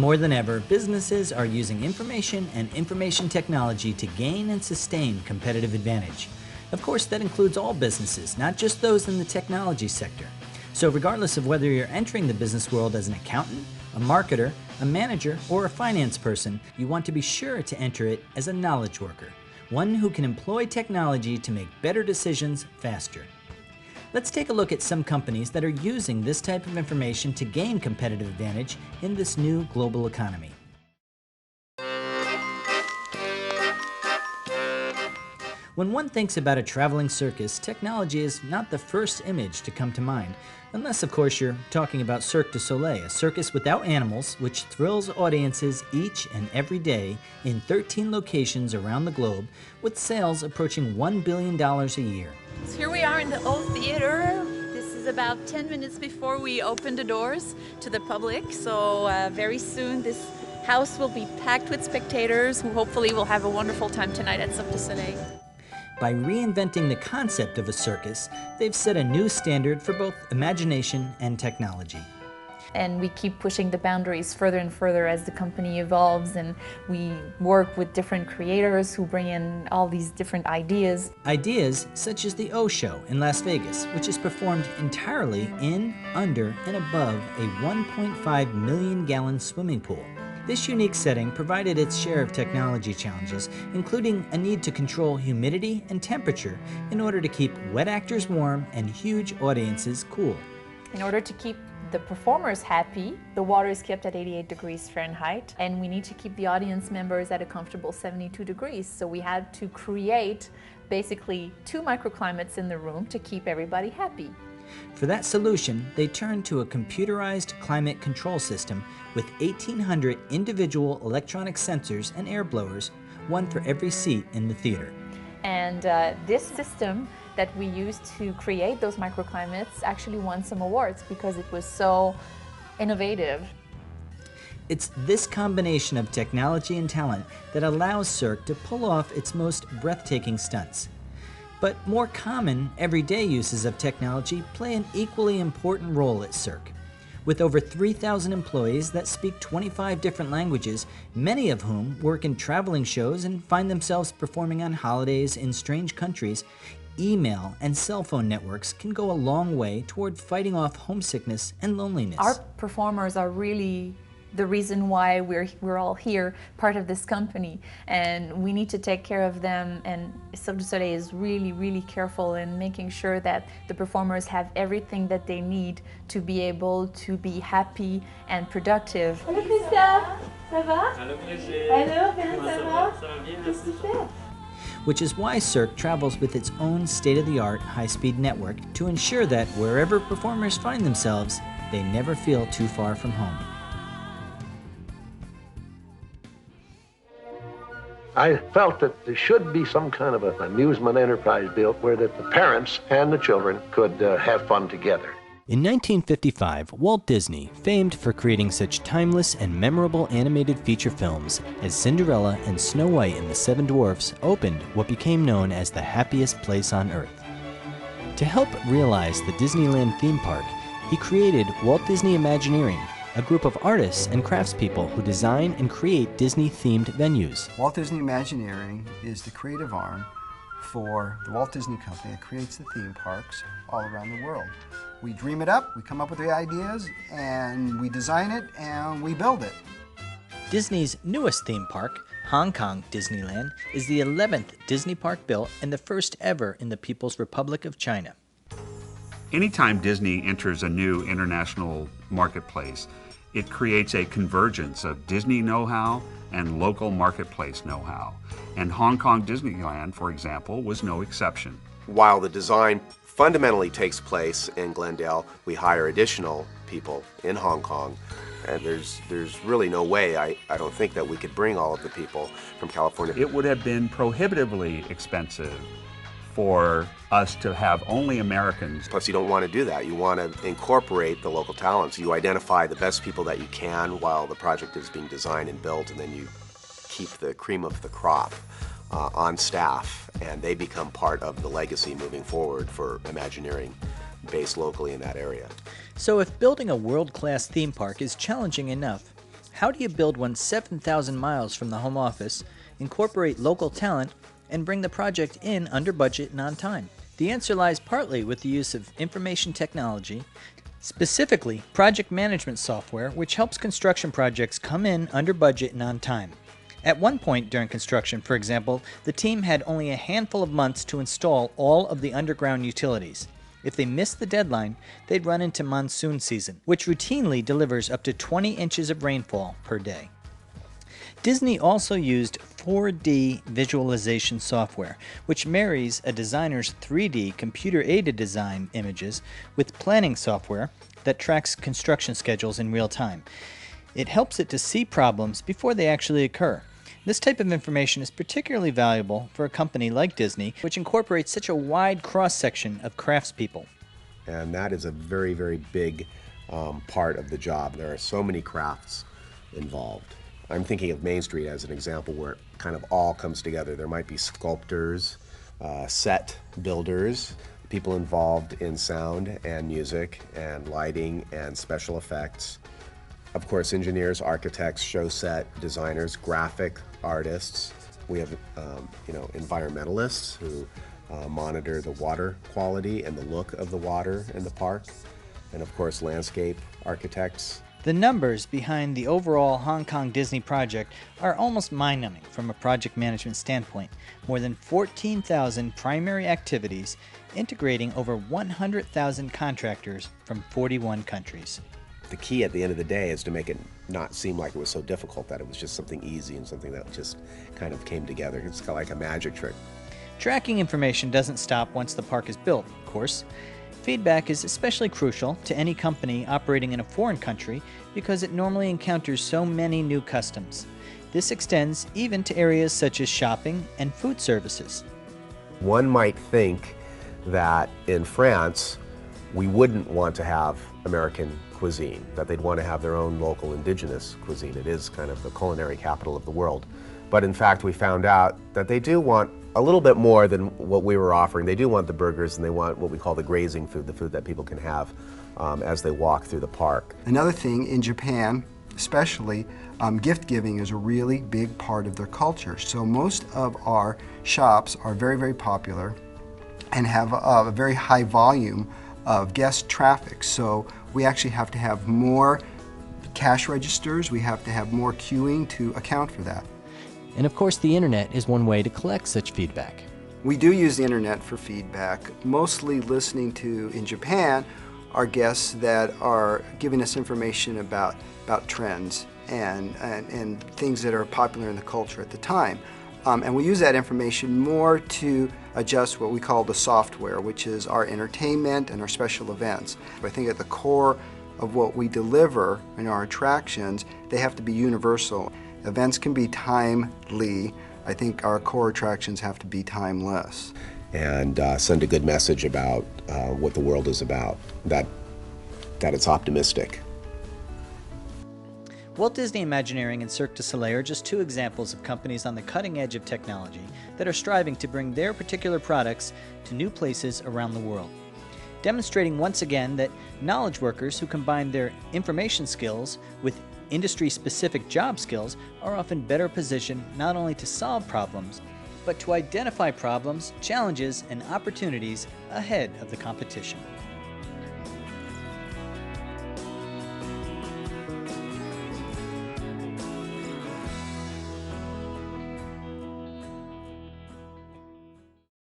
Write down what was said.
more than ever, businesses are using information and information technology to gain and sustain competitive advantage. Of course, that includes all businesses, not just those in the technology sector. So regardless of whether you're entering the business world as an accountant, a marketer, a manager, or a finance person, you want to be sure to enter it as a knowledge worker, one who can employ technology to make better decisions faster. Let's take a look at some companies that are using this type of information to gain competitive advantage in this new global economy. When one thinks about a traveling circus, technology is not the first image to come to mind, unless of course you're talking about Cirque du Soleil, a circus without animals which thrills audiences each and every day in 13 locations around the globe, with sales approaching $1 billion a year. So here we are in the old theater. This is about 10 minutes before we open the doors to the public, so very soon this house will be packed with spectators who hopefully will have a wonderful time tonight at Cirque du Soleil. By reinventing the concept of a circus, they've set a new standard for both imagination and technology. And we keep pushing the boundaries further and further as the company evolves, and we work with different creators who bring in all these different ideas. Ideas such as the O Show in Las Vegas, which is performed entirely in, under, and above a 1.5 million gallon swimming pool. This unique setting provided its share of technology challenges, including a need to control humidity and temperature in order to keep wet actors warm and huge audiences cool. In order to keep the performers happy, the water is kept at 88 degrees Fahrenheit, and we need to keep the audience members at a comfortable 72 degrees. So we had to create basically 2 microclimates in the room to keep everybody happy. For that solution, they turned to a computerized climate control system with 1,800 individual electronic sensors and air blowers, one for every seat in the theater. And this system that we used to create those microclimates actually won some awards because it was so innovative. It's this combination of technology and talent that allows Cirque to pull off its most breathtaking stunts. But more common, everyday uses of technology play an equally important role at Cirque. With over 3,000 employees that speak 25 different languages, many of whom work in traveling shows and find themselves performing on holidays in strange countries, email and cell phone networks can go a long way toward fighting off homesickness and loneliness. Our performers are really the reason why we're all here, part of this company, and we need to take care of them, and Cirque du Soleil is really, really careful in making sure that the performers have everything that they need to be able to be happy and productive. Hello Christophe, ça va? Hello Brigitte. Hello, comment ça va? Ça va bien, merci. Which is why Cirque travels with its own state-of-the-art high-speed network to ensure that wherever performers find themselves, they never feel too far from home. I felt that there should be some kind of an amusement enterprise built where that the parents and the children could have fun together. In 1955, Walt Disney, famed for creating such timeless and memorable animated feature films as Cinderella and Snow White and the Seven Dwarfs, opened what became known as the happiest place on Earth. To help realize the Disneyland theme park, he created Walt Disney Imagineering, a group of artists and craftspeople who design and create Disney-themed venues. Walt Disney Imagineering is the creative arm for the Walt Disney Company that creates the theme parks all around the world. We dream it up, we come up with the ideas, and we design it, and we build it. Disney's newest theme park, Hong Kong Disneyland, is the 11th Disney park built and the first ever in the People's Republic of China. Anytime Disney enters a new international marketplace, it creates a convergence of Disney know-how and local marketplace know-how. And Hong Kong Disneyland, for example, was no exception. While the design fundamentally takes place in Glendale, we hire additional people in Hong Kong. And there's really no way, I don't think, that we could bring all of the people from California. It would have been prohibitively expensive for us to have only Americans. Plus, you don't want to do that. You want to incorporate the local talents. You identify the best people that you can while the project is being designed and built, and then you keep the cream of the crop on staff, and they become part of the legacy moving forward for Imagineering based locally in that area. So if building a world-class theme park is challenging enough, How do you build one 7,000 miles from the home office, incorporate local talent, and bring the project in under budget and on time? The answer lies partly with the use of information technology, specifically project management software, which helps construction projects come in under budget and on time. At one point during construction, for example, the team had only a handful of months to install all of the underground utilities. If they missed the deadline, they'd run into monsoon season, which routinely delivers up to 20 inches of rainfall per day. Disney also used 4D visualization software, which marries a designer's 3D computer-aided design images with planning software that tracks construction schedules in real time. It helps it to see problems before they actually occur. This type of information is particularly valuable for a company like Disney, which incorporates such a wide cross-section of craftspeople. And that is a very, very big part of the job. There are so many crafts involved. I'm thinking of Main Street as an example where it kind of all comes together. There might be sculptors, set builders, people involved in sound and music and lighting and special effects. Of course, engineers, architects, show set designers, graphic artists. We have, environmentalists who monitor the water quality and the look of the water in the park. And of course, landscape architects. The numbers behind the overall Hong Kong Disney project are almost mind-numbing from a project management standpoint. More than 14,000 primary activities integrating over 100,000 contractors from 41 countries. The key at the end of the day is to make it not seem like it was so difficult, that it was just something easy and something that just kind of came together. It's kind of like a magic trick. Tracking information doesn't stop once the park is built, of course. Feedback is especially crucial to any company operating in a foreign country because it normally encounters so many new customs. This extends even to areas such as shopping and food services. One might think that in France, we wouldn't want to have American cuisine, that they'd want to have their own local indigenous cuisine. It is kind of the culinary capital of the world. But in fact, we found out that they do want a little bit more than what we were offering. They do want the burgers, and they want what we call the grazing food, the food that people can have as they walk through the park. Another thing, in Japan especially, gift giving is a really big part of their culture. So most of our shops are very, very popular and have a very high volume of guest traffic. So we actually have to have more cash registers, we have to have more queuing to account for that. And of course, the internet is one way to collect such feedback. We do use the internet for feedback, mostly listening to, in Japan, our guests that are giving us information about trends and things that are popular in the culture at the time. And we use that information more to adjust what we call the software, which is our entertainment and our special events. I think at the core of what we deliver in our attractions, they have to be universal. Events can be timely. I think our core attractions have to be timeless. And send a good message about what the world is about, that it's optimistic. Walt Disney Imagineering and Cirque du Soleil are just two examples of companies on the cutting edge of technology that are striving to bring their particular products to new places around the world, demonstrating once again that knowledge workers who combine their information skills with industry-specific job skills are often better positioned not only to solve problems, but to identify problems, challenges, and opportunities ahead of the competition.